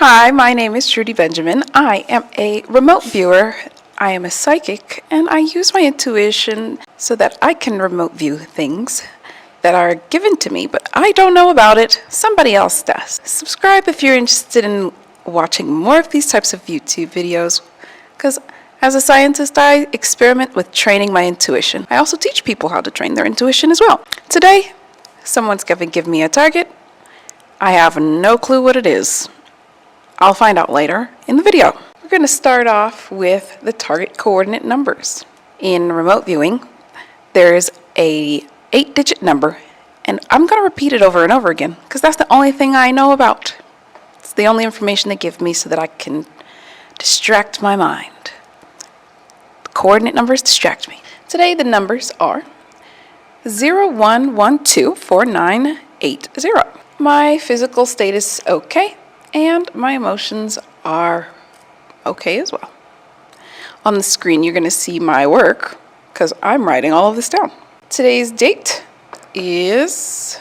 Hi, my name is Trudy Benjamin. I am a remote viewer. I am a psychic, and I use my intuition so that I can remote view things that are given to me, but I don't know about it. Somebody else does. Subscribe if you're interested in watching more of these types of YouTube videos, because as a scientist, I experiment with training my intuition. I also teach people how to train their intuition as well. Today, someone's going to give me a target. I have no clue what it is. I'll find out later in the video. We're going to start off with the target coordinate numbers. In remote viewing, there's a 8-digit number, and I'm going to repeat it over and over again because that's the only thing I know about. It's the only information they give me so that I can distract my mind. The coordinate numbers distract me. Today the numbers are 01124980. My physical state is okay, and my emotions are okay as well. On the screen, you're going to see my work because I'm writing all of this down. Today's date is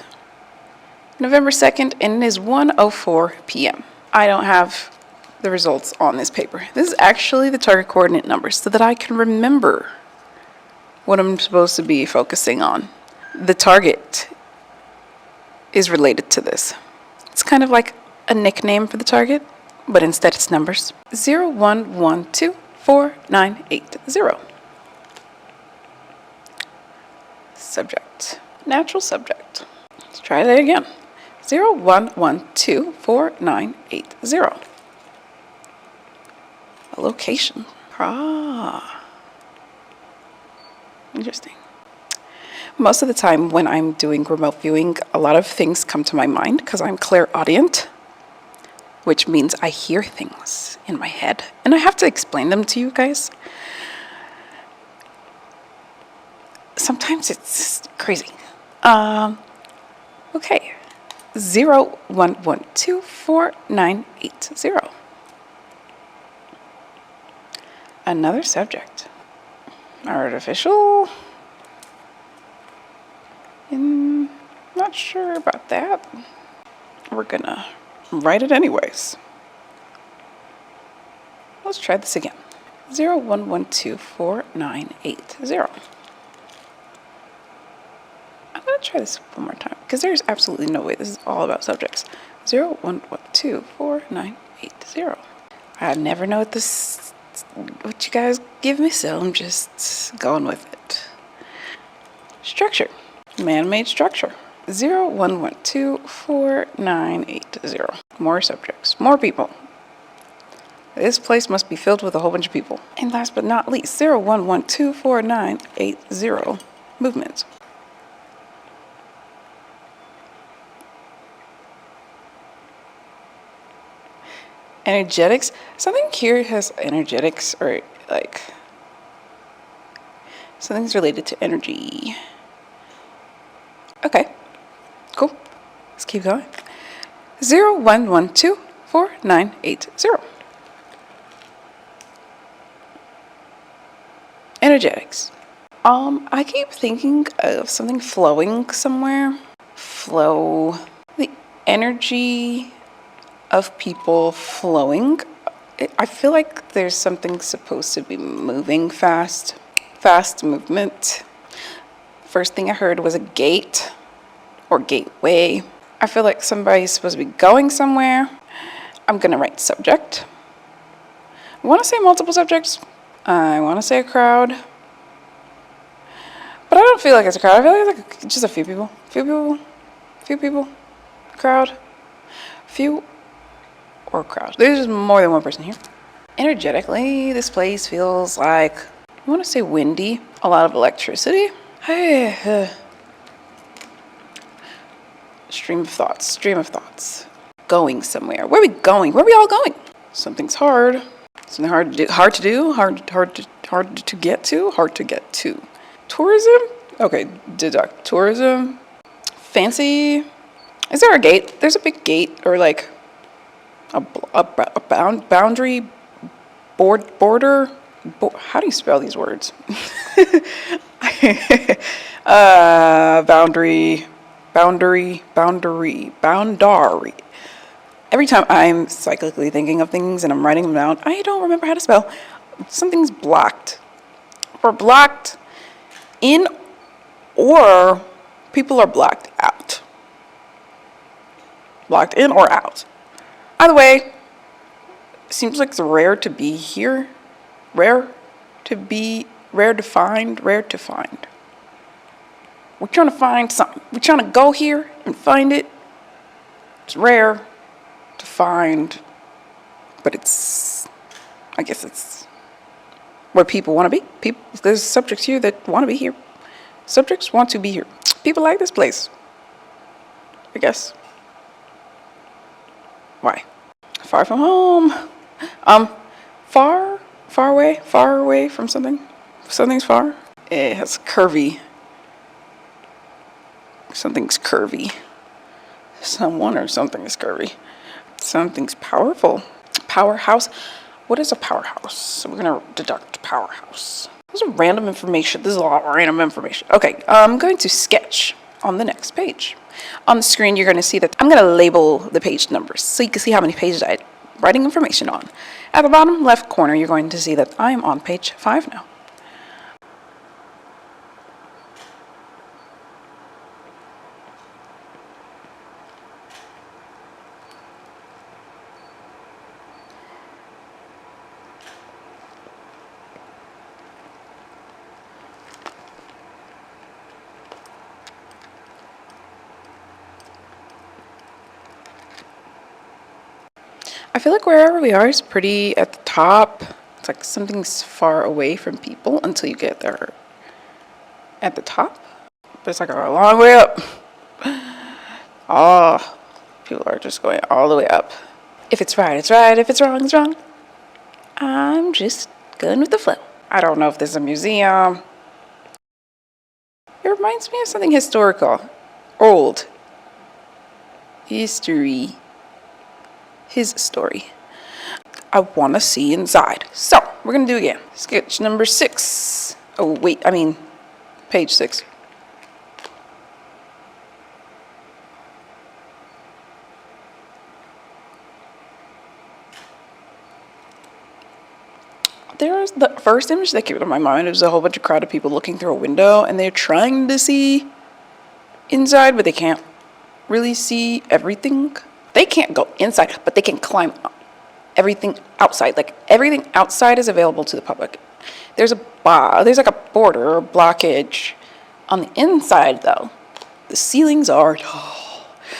November 2nd, and it is 1:04 p.m. I don't have the results on this paper. This is actually the target coordinate numbers so that I can remember what I'm supposed to be focusing on. The target is related to this. It's kind of like a nickname for the target, but instead it's numbers. 01124980. Subject. Natural subject. Let's try that again. 01124980. A location. Interesting. Most of the time when I'm doing remote viewing, a lot of things come to my mind because I'm clairaudient, which means I hear things in my head, and I have to explain them to you guys. Sometimes it's crazy. Okay. 01124980. Another subject. Artificial. Not sure about that. We're gonna write it anyways. Let's try this again. 01124980. I'm gonna try this one more time because there's absolutely no way this is all about subjects. 01124980. I never know what you guys give me, so I'm just going with it. Structure. Man-made structure. 01124980. More subjects. More people. This place must be filled with a whole bunch of people. And last but not least, 01124980. Movements. Energetics. Something here has energetics, or like something's related to energy. Okay, cool. Let's keep going. 01124980. Energetics. I keep thinking of something flowing somewhere. Flow. The energy of people flowing. I feel like there's something supposed to be moving fast. Fast movement. First thing I heard was a gate or gateway. I feel like somebody's supposed to be going somewhere. I'm going to write subject. I want to say multiple subjects. I want to say a crowd. But I don't feel like it's a crowd. I feel like it's just a few people. Few people. Crowd. Few or crowd. There's just more than one person here. Energetically, this place feels like, I want to say windy. A lot of electricity. Stream of thoughts. Going somewhere. Where are we going? Where are we all going? Something's hard. Something hard to do. Hard to get to. Tourism? Okay, deduct. Tourism. Fancy. Is there a gate? There's a big gate, or like a boundary, border. How do you spell these words? Boundary. Every time I'm cyclically thinking of things and I'm writing them down, I don't remember how to spell. Something's blocked. We're blocked in, or people are blocked out. Blocked in or out. Either way, it seems like it's rare to be here. Rare to find. We're trying to find something. We're trying to go here and find it. It's rare to find, but I guess it's where people want to be. There's subjects here that want to be here. Subjects want to be here. People like this place, I guess. Why? Far from home. Far away from something. Something's far. It has curvy. Something's curvy. Someone or something is curvy. Something's powerful. Powerhouse. What is a powerhouse? So we're going to deduct powerhouse. This is random information. This is a lot of random information. Okay, I'm going to sketch on the next page. On the screen, you're going to see that I'm going to label the page numbers so you can see how many pages I'm writing information on. At the bottom left corner, you're going to see that I am on page 5 now. I feel like wherever we are is pretty at the top. It's like something's far away from people until you get there at the top. But it's like a long way up. Oh, people are just going all the way up. If it's right, it's right. If it's wrong, it's wrong. I'm just going with the flow. I don't know if this is a museum. It reminds me of something historical. Old. History. His story. I want to see inside. So, we're going to do it again. Sketch number 6. Oh, wait, I mean, page 6. There's the first image that came to my mind. It was a whole bunch of crowded people looking through a window, and they're trying to see inside, but they can't really see everything. They can't go inside, but they can climb everything outside. Like everything outside is available to the public. There's like a border or blockage on the inside, though. The ceilings are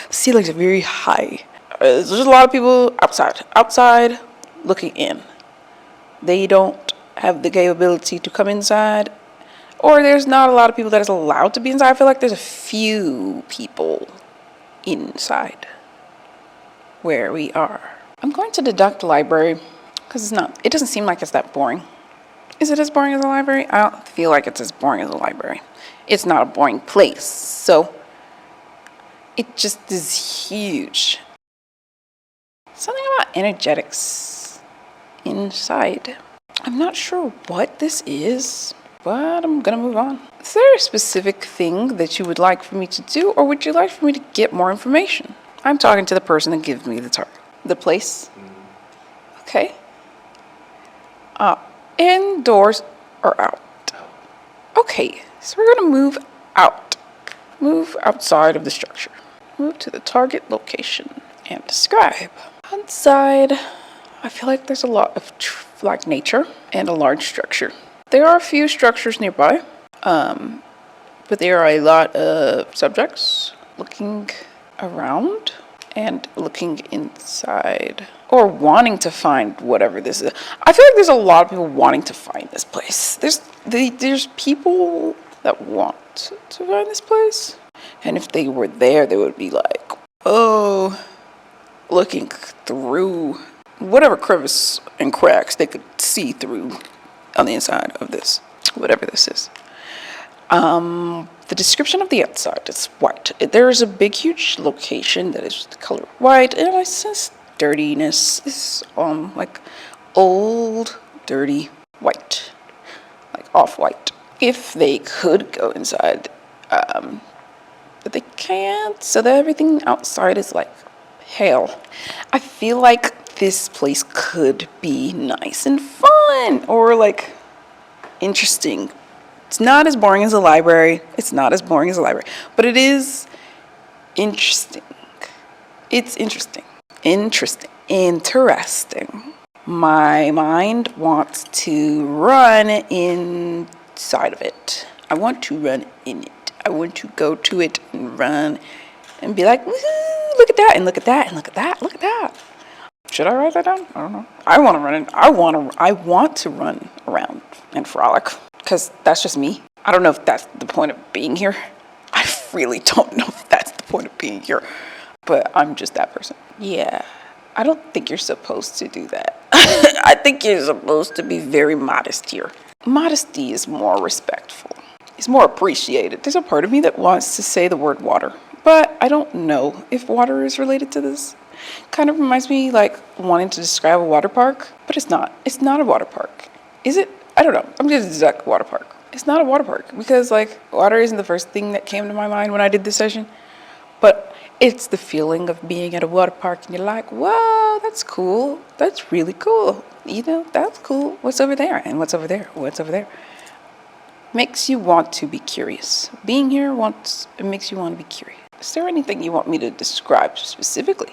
very high. There's a lot of people outside looking in. They don't have the capability to come inside, or there's not a lot of people that is allowed to be inside. I feel like there's a few people inside where we are. I'm going to deduct library because it doesn't seem like it's that boring. Is it as boring as a library? I don't feel like it's as boring as a library. It's not a boring place, so it just is huge. Something about energetics inside. I'm not sure what this is, but I'm gonna move on. Is there a specific thing that you would like for me to do, or would you like for me to get more information? I'm talking to the person that gives me the target. The place? Okay. Indoors or out? Okay, so we're gonna move out. Move outside of the structure. Move to the target location and describe. Outside, I feel like there's a lot of nature and a large structure. There are a few structures nearby, but there are a lot of subjects looking around and looking inside or wanting to find whatever this is. I feel like there's a lot of people wanting to find this place. There's people that want to find this place, and if they were there, they would be like, oh, looking through whatever crevice and cracks they could see through on the inside of this, whatever this is. The description of the outside is white. There is a big, huge location that is the color white, and it says dirtiness. It's like old, dirty white, like off-white. If they could go inside, but they can't, so that everything outside is like hell. I feel like this place could be nice and fun or like interesting. It's not as boring as a library. It's not as boring as a library, but it is interesting. It's interesting. Interesting. Interesting. My mind wants to run inside of it. I want to run in it. I want to go to it and run and be like, woohoo, look at that, and look at that, and look at that, look at that. Should I write that down? I don't know. I want to run in. I want to run around and frolic because that's just me. I don't know if that's the point of being here. I really don't know if that's the point of being here, but I'm just that person. Yeah. I don't think you're supposed to do that. I think you're supposed to be very modest here. Modesty is more respectful. It's more appreciated. There's a part of me that wants to say the word water, but I don't know if water is related to this. Kind of reminds me like wanting to describe a water park, but it's not. It's not a water park. Is it? I don't know. I'm just a water park. It's not a water park because like water isn't the first thing that came to my mind when I did this session, but it's the feeling of being at a water park and you're like, whoa, that's cool. That's really cool. You know, that's cool. What's over there? And what's over there? What's over there? Makes you want to be curious. Being here it makes you want to be curious. Is there anything you want me to describe specifically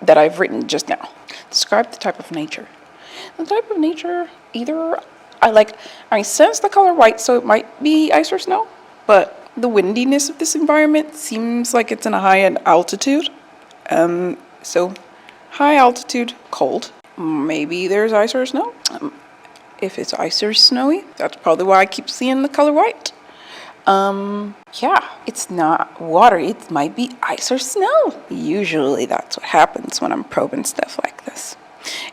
that I've written just now? Describe the type of nature. The type of nature, either I sense the color white, so it might be ice or snow, but the windiness of this environment seems like it's in a high altitude. So high altitude, cold. Maybe there's ice or snow. If it's ice or snowy, that's probably why I keep seeing the color white. Yeah, it's not water. It might be ice or snow. Usually that's what happens when I'm probing stuff like this.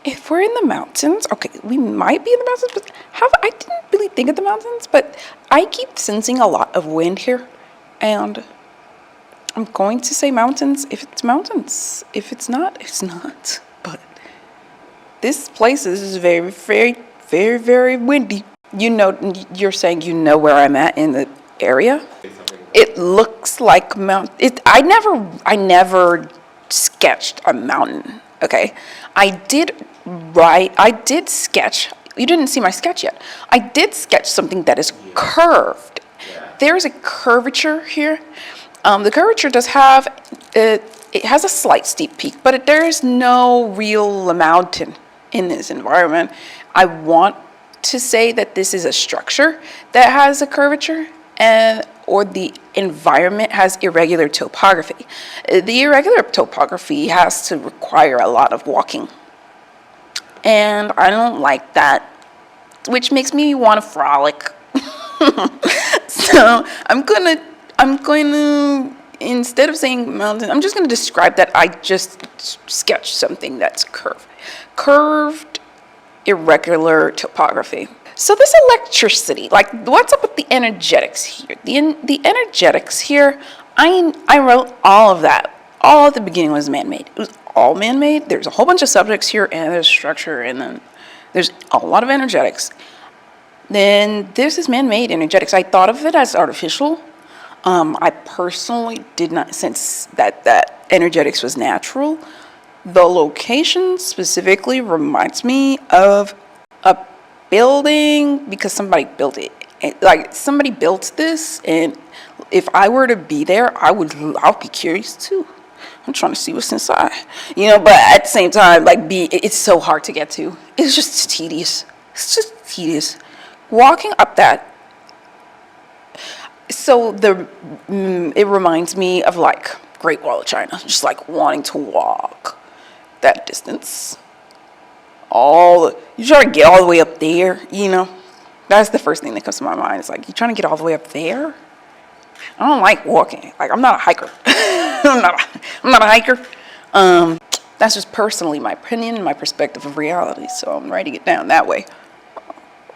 If we're in the mountains, okay, we might be in the mountains, but I didn't really think of the mountains, but I keep sensing a lot of wind here, and I'm going to say mountains if it's mountains. If it's not, it's not. But this place is very, very, very, very windy. You know, you're saying you know where I'm at in the area. It looks like I never sketched a mountain. Okay, I did sketch. You didn't see my sketch yet. I did sketch something that is curved. There's a curvature here. The curvature does have it has a slight steep peak, but there is no real mountain in this environment. I want to say that this is a structure that has a curvature or the environment has irregular topography. The irregular topography has to require a lot of walking. And I don't like that, which makes me want to frolic. So I'm going to, instead of saying mountain, I'm just going to describe that I just sketched something that's curved. Curved, irregular topography. So this electricity, like what's up with the energetics here? The energetics here, I wrote all of that. All at the beginning was man-made. It was all man-made. There's a whole bunch of subjects here, and there's structure, and then there's a lot of energetics. Then this is man-made energetics. I thought of it as artificial. I personally did not sense that energetics was natural. The location specifically reminds me of a building because somebody built it. Like somebody built this, and if I were to be there, I'll be curious too. I'm trying to see what's inside, but at the same time, it's so hard to get to. It's just tedious. It's just tedious. Walking up that. So it reminds me of like Great Wall of China, just like wanting to walk that distance. You try to get all the way up there, That's the first thing that comes to my mind. It's like, you trying to get all the way up there? I don't like walking. Like, I'm not a hiker. I'm not a hiker. That's just personally my opinion and my perspective of reality. So I'm writing it down that way.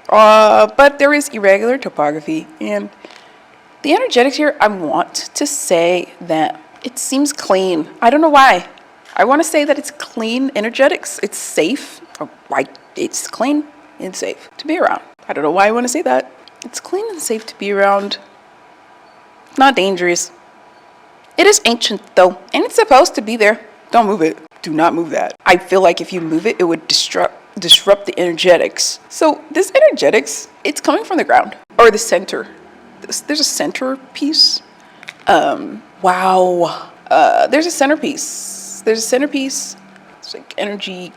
But there is irregular topography, and the energetics here, I want to say that it seems clean. I don't know why. I want to say that it's clean energetics. It's safe. It's clean and safe to be around. I don't know why I want to say that. It's clean and safe to be around. Not dangerous. It is ancient though, and it's supposed to be there. Don't move it. Do not move that. I feel like if you move it, it would disrupt the energetics. So this energetics, it's coming from the ground or the center. There's a centerpiece. Wow. There's a centerpiece. There's a centerpiece. It's like energy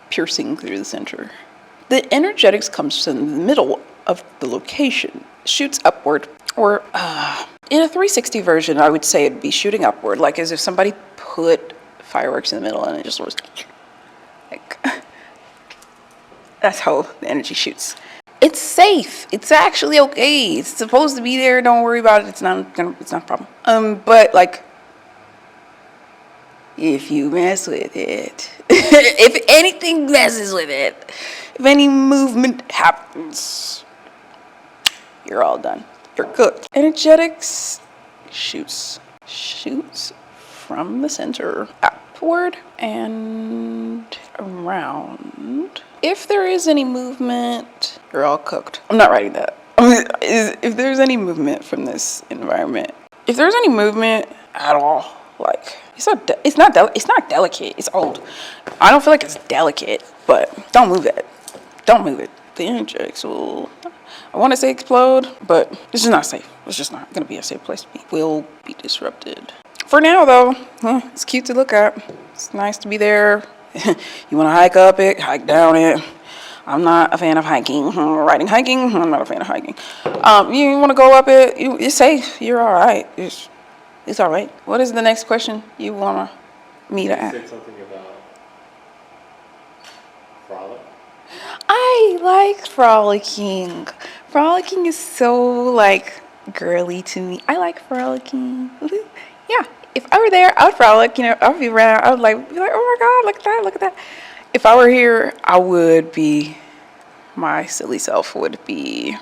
piercing through the center. The energetics comes from the middle of the location, shoots upward, or in a 360 version, I would say it'd be shooting upward, like as if somebody put fireworks in the middle and it just was like, that's how the energy shoots. It's safe. It's actually okay. It's supposed to be there. Don't worry about it. It's not a problem. But like, if you mess with it, if anything messes with it, if any movement happens, you're all done. You're cooked. Energetics shoots from the center upward and around. If there is any movement, you're all cooked. I'm not writing that. If there's any movement from this environment, if there's any movement at all, like it's not delicate. It's old. I don't feel like it's delicate, but don't move it. Don't move it. The energetics will, I want to say explode, but this is not safe. It's just not going to be a safe place to be. Will be disrupted. For now, though, it's cute to look at. It's nice to be there. You want to hike up it, hike down it. I'm not a fan of hiking. Riding hiking, I'm not a fan of hiking. You want to go up it, it's safe. You're all right. It's all right. What is the next question you want me to ask? You said something about frolic. I like frolicking. Frolicking is so like girly to me. I like frolicking. Yeah. If I were there, I would frolic. I would be around. I would be like, oh my God, look at that, look at that. If I were here, I would be, my silly self would be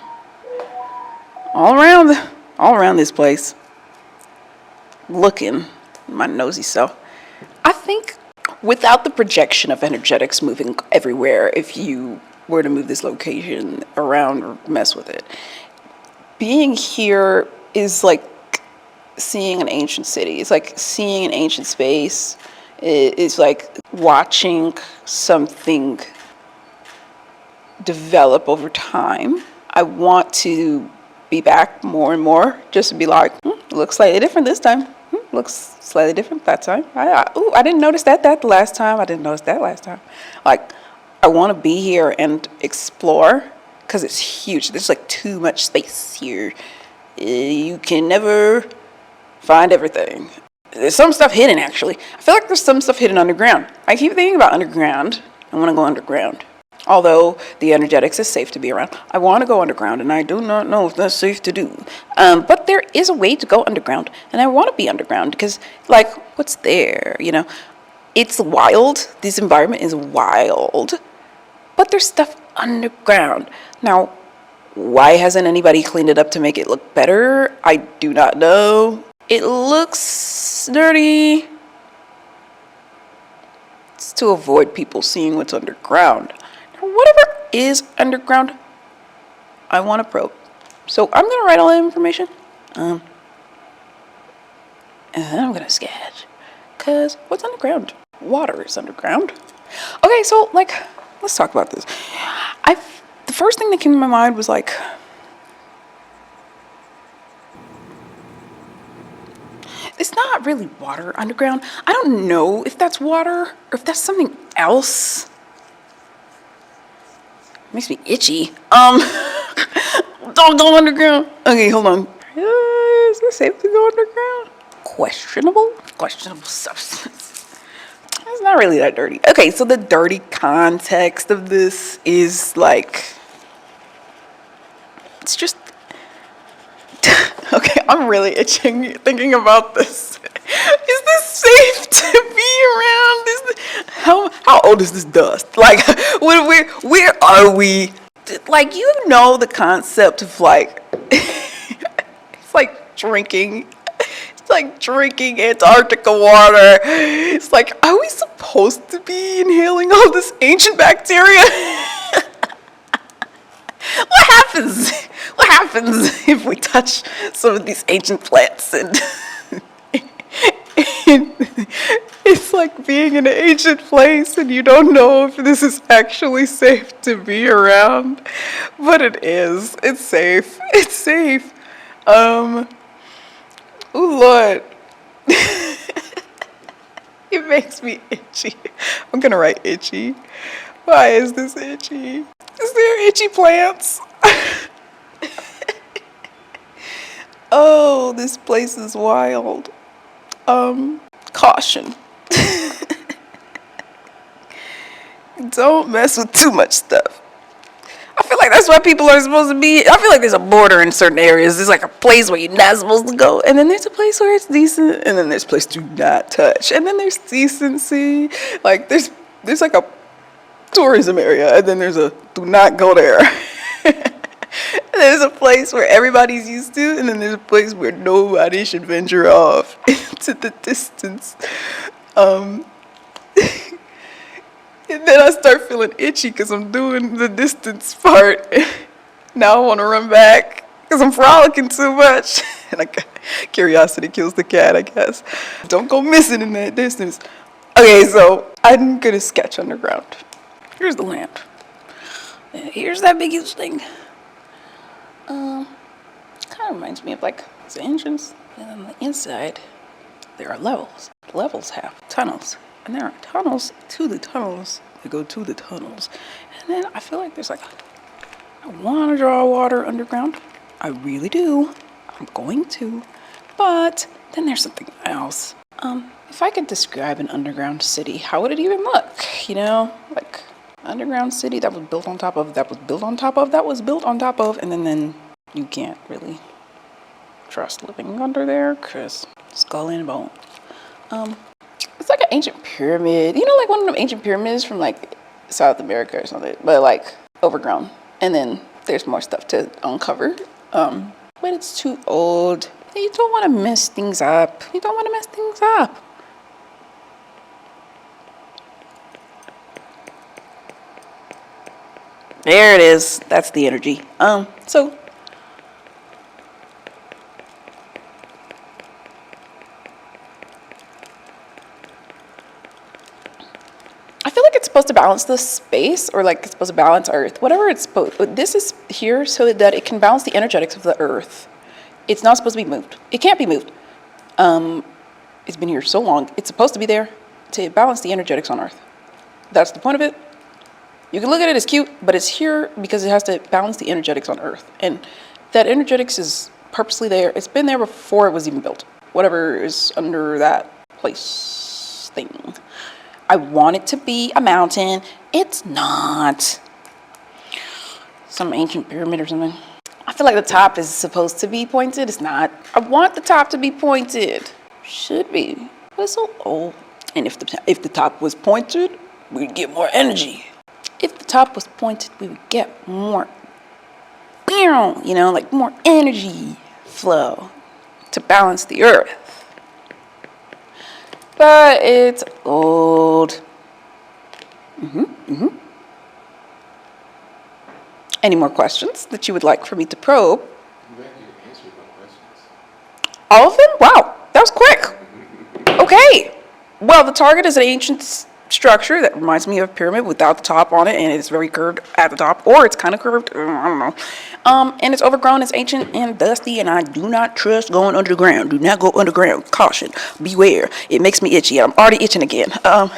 all around this place, looking, my nosy self. I think without the projection of energetics moving everywhere, if you were to move this location around or mess with it, being here is like seeing an ancient city. It's like seeing an ancient space. It's like watching something develop over time. I want to be back more and more, just to be like, it looks slightly different this time. Looks slightly different that time. I didn't notice that the last time. I didn't notice that last time. Like, I want to be here and explore because it's huge. There's like too much space here. You can never find everything. There's some stuff hidden, actually. I feel like there's some stuff hidden underground. I keep thinking about underground. I want to go underground. Although the energetics is safe to be around, I want to go underground, and I do not know if that's safe to do. But there is a way to go underground, and I want to be underground because, like, what's there? It's wild. This environment is wild, but there's stuff underground. Now, why hasn't anybody cleaned it up to make it look better? I do not know. It looks dirty. It's to avoid people seeing what's underground. Whatever is underground, I want to probe. So I'm going to write all that information. And then I'm going to sketch. Because what's underground? Water is underground. Okay, so, like, let's talk about this. The first thing that came to my mind was, like, it's not really water underground. I don't know if that's water or if that's something else. Makes me itchy. Don't go underground. Okay, hold on. Is it safe to go underground? Questionable substance. It's not really that dirty. Okay, so the dirty context of this is like, it's just, okay, I'm really itching thinking about this. Is this safe to be around? How old is this dust? Like, where are we? Like, the concept of like, it's like drinking. It's like drinking Antarctica water. It's like, are we supposed to be inhaling all this ancient bacteria? What happens if we touch some of these ancient plants and It's like being in an ancient place and you don't know if this is actually safe to be around. But it is. It's safe. It's safe. Oh Lord. It makes me itchy. I'm gonna write itchy. Why is this itchy? Is there itchy plants? Oh, this place is wild. Caution. Don't mess with too much stuff. I feel like that's why people are supposed to be. I feel like there's a border in certain areas. There's like a place where you're not supposed to go, and then there's a place where it's decent, and then there's a place do not touch, and then there's decency. Like there's like a tourism area, and then there's a do not go there. There's a place where everybody's used to, and then there's a place where nobody should venture off into the distance. And then I start feeling itchy because I'm doing the distance part. Now I want to run back because I'm frolicking too much. And curiosity kills the cat, I guess. Don't go missing in that distance. Okay, so I'm going to sketch underground. Here's the lamp. Here's that big huge thing. Kind of reminds me of like the entrance. And on the inside, there are levels. Levels have tunnels. And there are tunnels to the tunnels that go to the tunnels. And then I feel like there's like, I want to draw water underground. I really do. I'm going to. But then there's something else. If I could describe an underground city, how would it even look? You know, like underground city that was built on top of, that was built on top of, that was built on top of, and then you can't really trust living under there because skull and bone. It's like an ancient pyramid, you know, like one of them ancient pyramids from like South America or something, but like overgrown. And then there's more stuff to uncover. But it's too old. You don't want to mess things up. You don't want to mess things up. There it is. That's the energy. So I feel like it's supposed to balance the space, or like it's supposed to balance Earth. Whatever it's supposed. This is here so that it can balance the energetics of the Earth. It's not supposed to be moved. It can't be moved. It's been here so long. It's supposed to be there to balance the energetics on Earth. That's the point of it. You can look at it as cute, but it's here because it has to balance the energetics on Earth. And that energetics is purposely there. It's been there before it was even built. Whatever is under that place thing. I want it to be a mountain. It's not. Some ancient pyramid or something. I feel like the top is supposed to be pointed. It's not. I want the top to be pointed. Should be. But it's so old. And if the top was pointed, we'd get more energy. If the top was pointed, we would get more, you know, like more energy flow to balance the Earth. But it's old. Any more questions that you would like for me to probe? You actually answered my questions. All of them? Wow, that was quick. Okay. Well, the target is an ancient structure that reminds me of a pyramid without the top on it, and it's very curved at the top, or it's kind of curved. I don't know. And it's overgrown, it's ancient and dusty, and I do not trust going underground. Do not go underground. Caution. Beware. It makes me itchy. I'm already itching again. I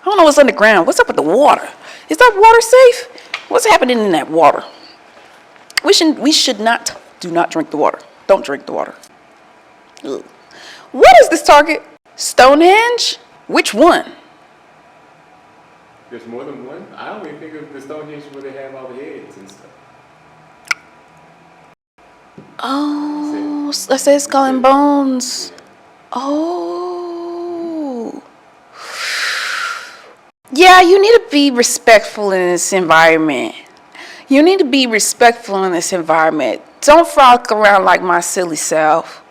don't know what's underground. What's up with the water? Is that water safe? What's happening in that water? We should not. Do not drink the water. Don't drink the water. Ugh. What is this target? Stonehenge? Which one? There's more than one? I only think of the Stonehenge where they have all the heads and stuff. Oh, I said skull and bones. Oh. Yeah, you need to be respectful in this environment. You need to be respectful in this environment. Don't frolic around like my silly self.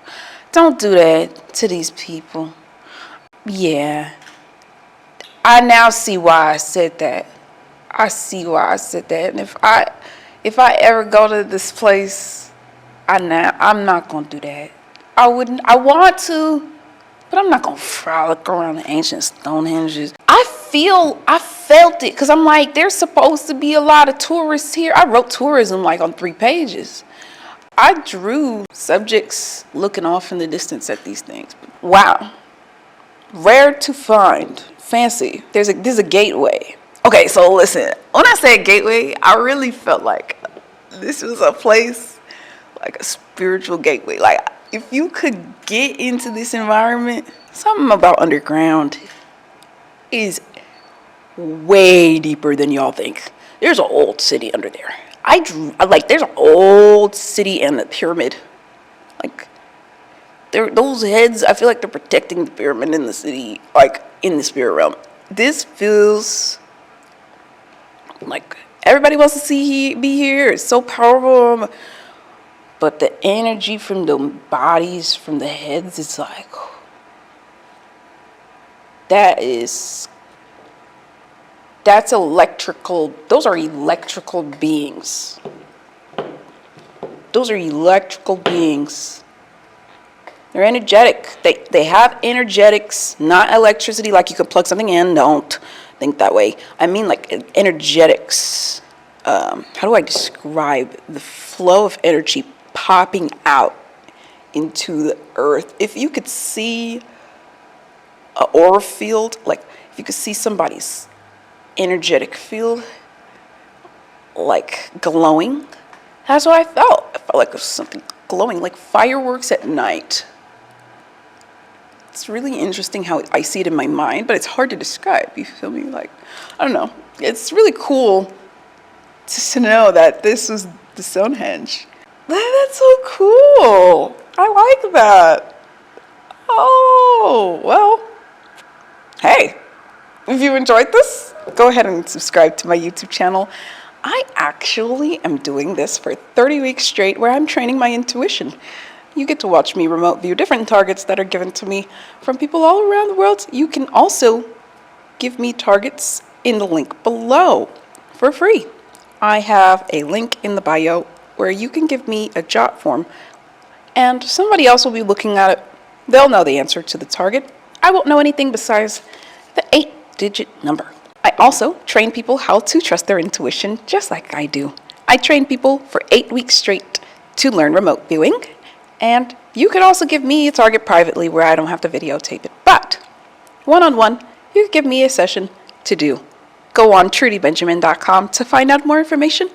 Don't do that to these people. Yeah. I now see why I said that. I see why I said that. And if I ever go to this place, I'm not gonna do that. I wouldn't. I want to, but I'm not gonna frolic around the ancient Stonehenges. I felt it, because I'm like, there's supposed to be a lot of tourists here. I wrote tourism like on 3 pages. I drew subjects looking off in the distance at these things. Wow. Rare to find. Fancy. There's a gateway. Okay, so listen. When I said gateway, I really felt like this was a place, like a spiritual gateway. Like, if you could get into this environment, something about underground is way deeper than y'all think. There's an old city under there. There's an old city and the pyramid. Like, those heads, I feel like they're protecting the pyramid in the city, like, in the spirit realm. This feels like everybody wants to be here. It's so powerful. But the energy from the bodies, from the heads, it's like, that's electrical. Those are electrical beings. Those are electrical beings. They're energetic. They have energetics, not electricity, like you could plug something in. Don't think that way. I mean like energetics. How do I describe the flow of energy popping out into the earth? If you could see an aura field, like if you could see somebody's energetic field, like glowing, that's what I felt. I felt like it was something glowing, like fireworks at night. It's really interesting how I see it in my mind, but it's hard to describe. You feel me? Like, I don't know. It's really cool just to know that this was the Stonehenge. That's so cool. I like that. Oh, well, hey, if you enjoyed this, go ahead and subscribe to my YouTube channel. I actually am doing this for 30 weeks straight where I'm training my intuition. You get to watch me remote view different targets that are given to me from people all around the world. You can also give me targets in the link below for free. I have a link in the bio where you can give me a jot form and somebody else will be looking at it. They'll know the answer to the target. I won't know anything besides the 8-digit number. I also train people how to trust their intuition just like I do. I train people for 8 weeks straight to learn remote viewing. And you could also give me a target privately where I don't have to videotape it. But one-on-one, you could give me a session to do. Go on trudybenjamin.com to find out more information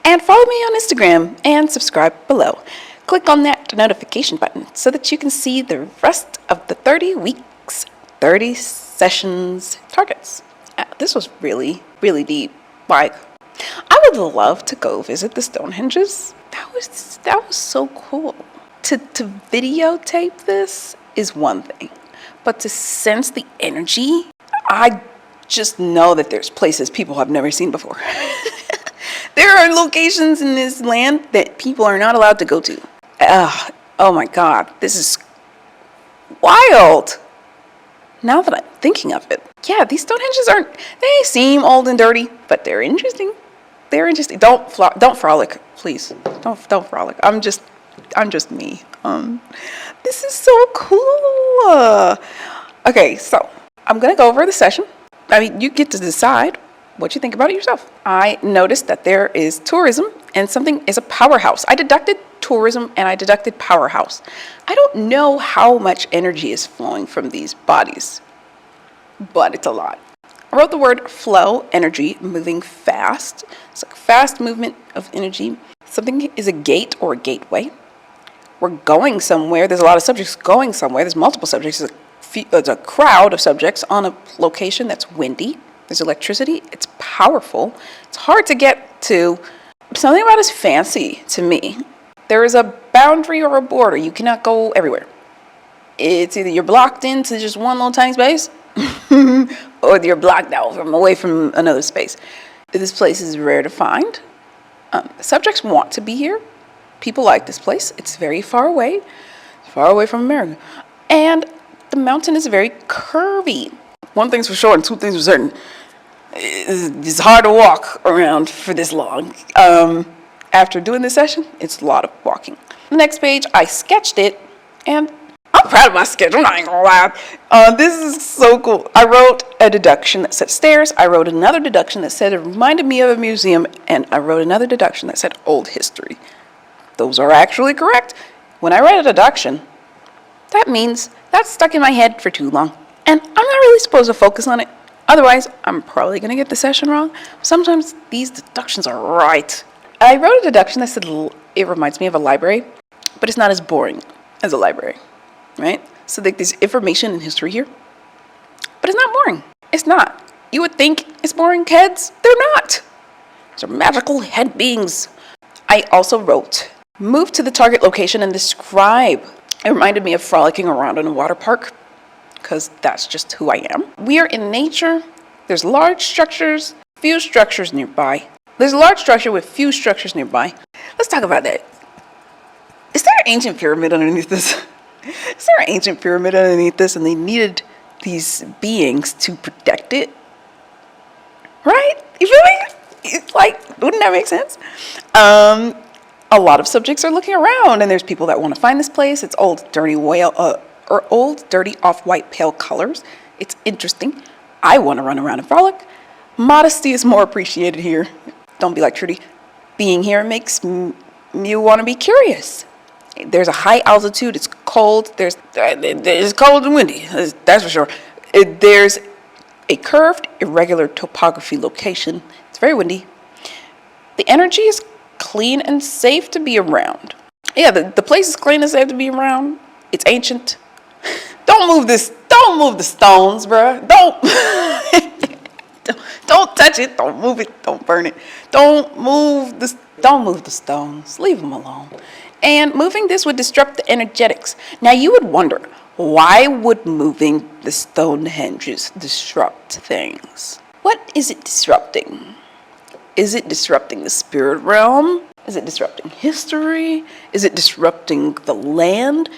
and follow me on Instagram and subscribe below. Click on that notification button so that you can see the rest of the 30 weeks, 30 sessions targets. This was really, really deep. Like, I would love to go visit the Stonehenges. That was so cool. To videotape this is one thing, but to sense the energy, I just know that there's places people have never seen before. There are locations in this land that people are not allowed to go to. Oh my God, this is wild. Now that I'm thinking of it, yeah, these Stonehenges they seem old and dirty, but they're interesting. They're interesting. Don't frolic, please. Don't frolic. I'm just me. This is so cool. Okay, so I'm gonna go over the session. I mean, you get to decide what you think about it yourself. I noticed that there is tourism and something is a powerhouse. I deducted tourism and I deducted powerhouse. I don't know how much energy is flowing from these bodies, but it's a lot. I wrote the word flow, energy, moving fast. It's like fast movement of energy. Something is a gate or a gateway. We're going somewhere. There's a lot of subjects going somewhere. There's multiple subjects. There's a crowd of subjects on a location that's windy. There's electricity. It's powerful. It's hard to get to. Something about it is fancy to me. There is a boundary or a border. You cannot go everywhere. It's either you're blocked into just one little tiny space or you're blocked out away from another space. This place is rare to find. Subjects want to be here. People like this place. It's very far away from America. And the mountain is very curvy. One thing's for sure and two things for certain. It's hard to walk around for this long. After doing this session, it's a lot of walking. The next page, I sketched it, and I'm proud of my sketch. I'm not even gonna lie. This is so cool. I wrote a deduction that said stairs. I wrote another deduction that said it reminded me of a museum. And I wrote another deduction that said old history. Those are actually correct. When I write a deduction, that means that's stuck in my head for too long. And I'm not really supposed to focus on it. Otherwise, I'm probably going to get the session wrong. Sometimes these deductions are right. I wrote a deduction that said it reminds me of a library, but it's not as boring as a library, right? So there's information and history here, but it's not boring. It's not. You would think it's boring, kids. They're not. They're magical head beings. I also wrote, move to the target location and describe. It reminded me of frolicking around in a water park, because that's just who I am. We are in nature. There's large structures, few structures nearby. There's a large structure with few structures nearby. Let's talk about that. Is there an ancient pyramid underneath this? Is there an ancient pyramid underneath this and they needed these beings to protect it? Right? You feel me? It's like, wouldn't that make sense? A lot of subjects are looking around and there's people that want to find this place. It's old, dirty off-white pale colors. It's interesting. I want to run around and frolic. Modesty is more appreciated here. Don't be like Trudy. Being here makes you want to be curious. There's a high altitude. It's cold. It's cold and windy. That's for sure. There's a curved, irregular topography location. It's very windy. The energy is clean and safe to be around. Yeah, the place is clean and safe to be around. It's ancient. Don't move this. Don't move the stones, bruh. Don't touch it. Don't move it. Don't burn it. Don't move the stones. Leave them alone. And moving this would disrupt the energetics. Now you would wonder, why would moving the Stonehenges disrupt things? What is it disrupting? Is it disrupting the spirit realm? Is it disrupting history? Is it disrupting the land?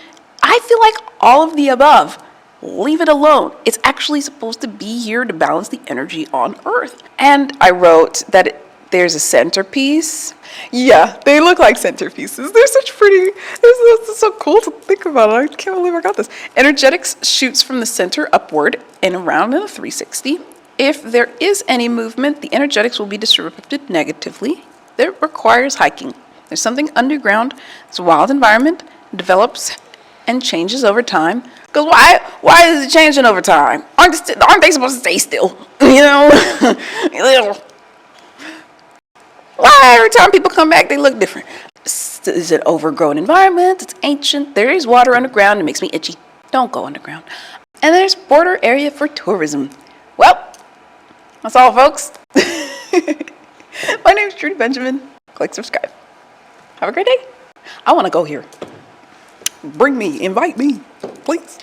I feel like all of the above. Leave it alone. It's actually supposed to be here to balance the energy on Earth. And I wrote that there's a centerpiece. Yeah, they look like centerpieces. They're such pretty, it's so cool to think about. I can't believe I got this. Energetics shoots from the center upward and around in a 360. If there is any movement, the energetics will be disrupted negatively. That requires hiking. There's something underground. It's a wild environment, develops and changes over time. Because why is it changing over time? Aren't they supposed to stay still? You know? Why every time people come back, they look different? Is it overgrown environment? It's ancient. There is water underground. It makes me itchy. Don't go underground. And there's border area for tourism. Well, that's all, folks. My name is Trudy Benjamin. Click subscribe. Have a great day. I want to go here. Bring me, invite me, please.